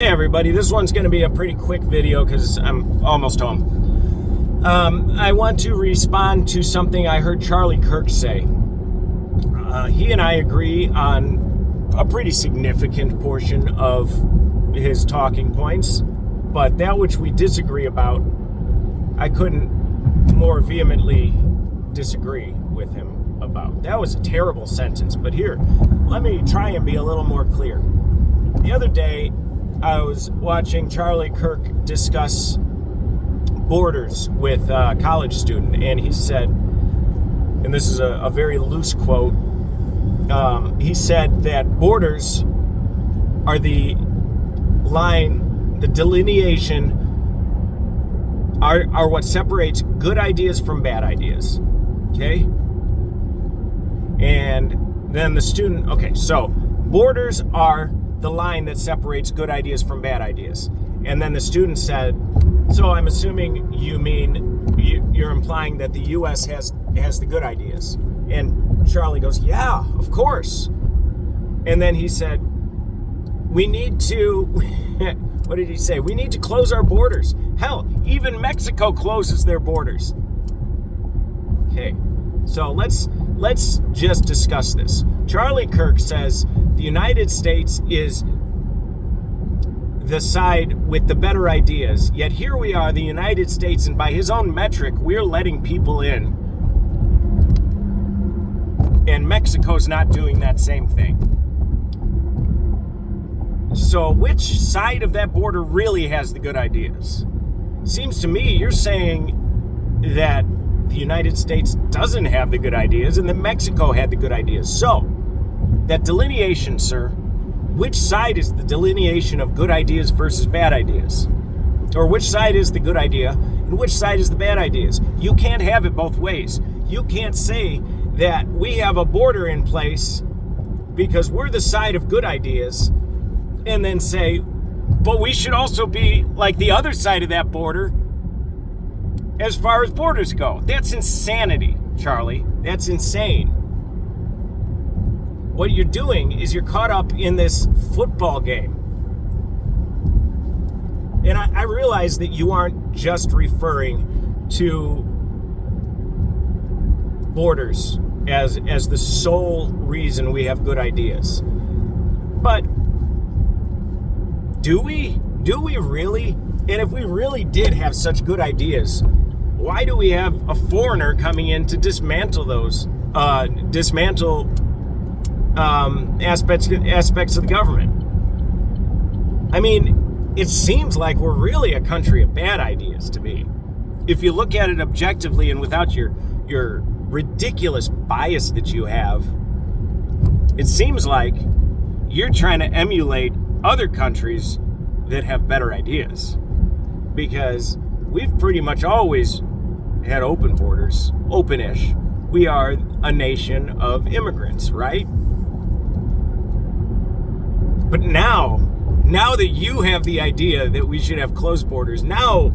Hey everybody, this one's going to be a pretty quick video because I'm almost home. I want to respond to something I heard Charlie Kirk say. He and I agree on a pretty significant portion of his talking points, but that which we disagree about, I couldn't more vehemently disagree with him about. That was a terrible sentence, but here, let me try and be a little more clear. The other day, I was watching Charlie Kirk discuss borders with a college student, and he said, and this is a very loose quote, he said that borders are the line, the delineation, are what separates good ideas from bad ideas, okay? And then the student, okay, so borders are the line that separates good ideas from bad ideas. And then the student said, so I'm assuming you mean, you're implying that the U.S. has the good ideas. And Charlie goes, yeah, of course. And then he said, we need to, what did he say? We need to close our borders. Hell, even Mexico closes their borders. Okay, so let's just discuss this. Charlie Kirk says the United States is the side with the better ideas, yet here we are, the United States, and by his own metric, we're letting people in. And Mexico's not doing that same thing. So which side of that border really has the good ideas? Seems to me you're saying that the United States doesn't have the good ideas and that Mexico had the good ideas. So, that delineation, sir, which side is the delineation of good ideas versus bad ideas? Or which side is the good idea and which side is the bad ideas? You can't have it both ways. You can't say that we have a border in place because we're the side of good ideas and then say, but we should also be like the other side of that border as far as borders go. That's insanity, Charlie. That's insane. What you're doing is you're caught up in this football game. And I realize that you aren't just referring to borders as the sole reason we have good ideas. But do we? Do we really? And if we really did have such good ideas, why do we have a foreigner coming in to dismantle those, aspects of the government? I mean, it seems like we're really a country of bad ideas to me. If you look at it objectively and without your ridiculous bias that you have, it seems like you're trying to emulate other countries that have better ideas. Because we've pretty much always had open borders, open-ish. We are a nation of immigrants, right? But now that you have the idea that we should have closed borders, now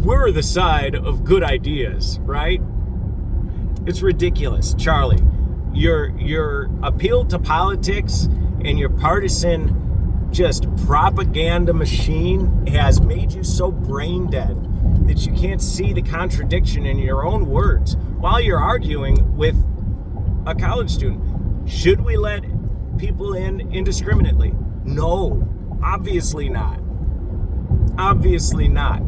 we're the side of good ideas, right? It's ridiculous, Charlie. Your appeal to politics and your partisan just propaganda machine has made you so brain dead that you can't see the contradiction in your own words while you're arguing with a college student. Should we let people in indiscriminately? No, obviously not. Obviously not.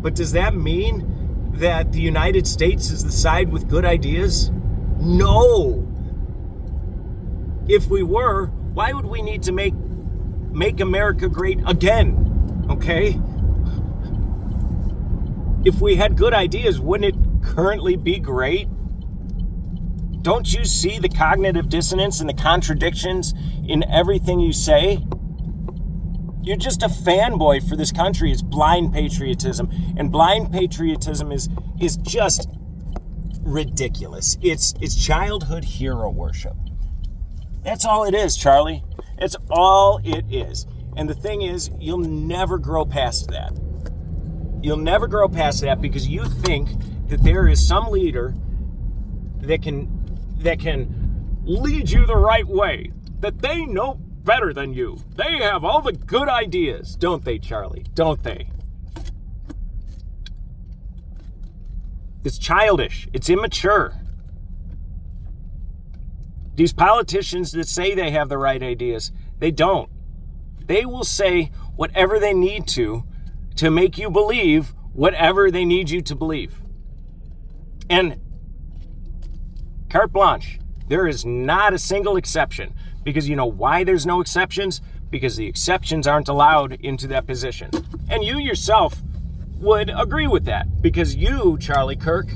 But does that mean that the United States is the side with good ideas? No. If we were, why would we need to make America great again? Okay? If we had good ideas, wouldn't it currently be great? Don't you see the cognitive dissonance and the contradictions in everything you say? You're just a fanboy for this country. It's blind patriotism. And blind patriotism is just ridiculous. It's childhood hero worship. That's all it is, Charlie. It's all it is. And the thing is, you'll never grow past that. You'll never grow past that because you think that there is some leader that can lead you the right way, that they know better than you. They have all the good ideas. Don't they, Charlie? Don't they? It's childish. It's immature. These politicians that say they have the right ideas, they don't. They will say whatever they need to make you believe whatever they need you to believe. And carte blanche, there is not a single exception. Because you know why there's no exceptions? Because the exceptions aren't allowed into that position. And you yourself would agree with that. Because you, Charlie Kirk,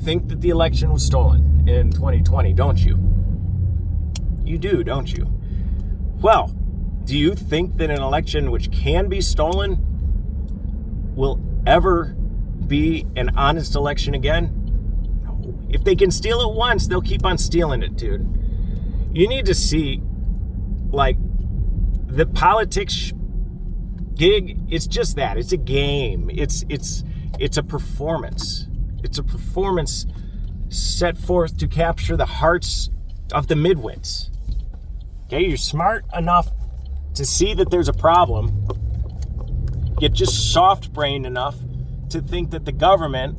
think that the election was stolen in 2020, don't you? You do, don't you? Well, do you think that an election which can be stolen will ever be an honest election again? No. If they can steal it once, they'll keep on stealing it, dude. You need to see, like, the politics gig, it's just that. It's a game. It's a performance. It's a performance set forth to capture the hearts of the midwits. Okay, you're smart enough to see that there's a problem, yet just soft-brained enough to think that the government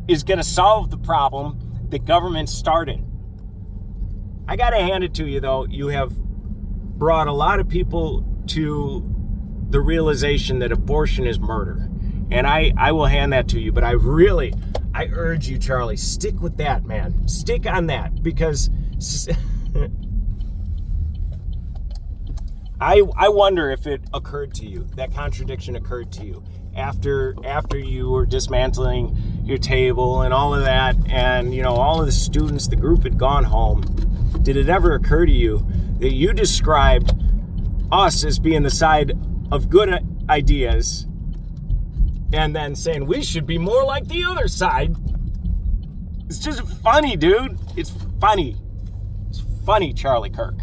is going to solve the problem the government started. I got to hand it to you, though. You have brought a lot of people to the realization that abortion is murder. And I will hand that to you. But I urge you, Charlie, stick with that, man. Stick on that. Because I wonder if it occurred to you, that contradiction occurred to you after you were dismantling your table and all of that, and you know, all of the students, the group had gone home. Did it ever occur to you that you described us as being the side of good ideas and then saying we should be more like the other side? It's just funny, dude. It's funny. It's funny, Charlie Kirk.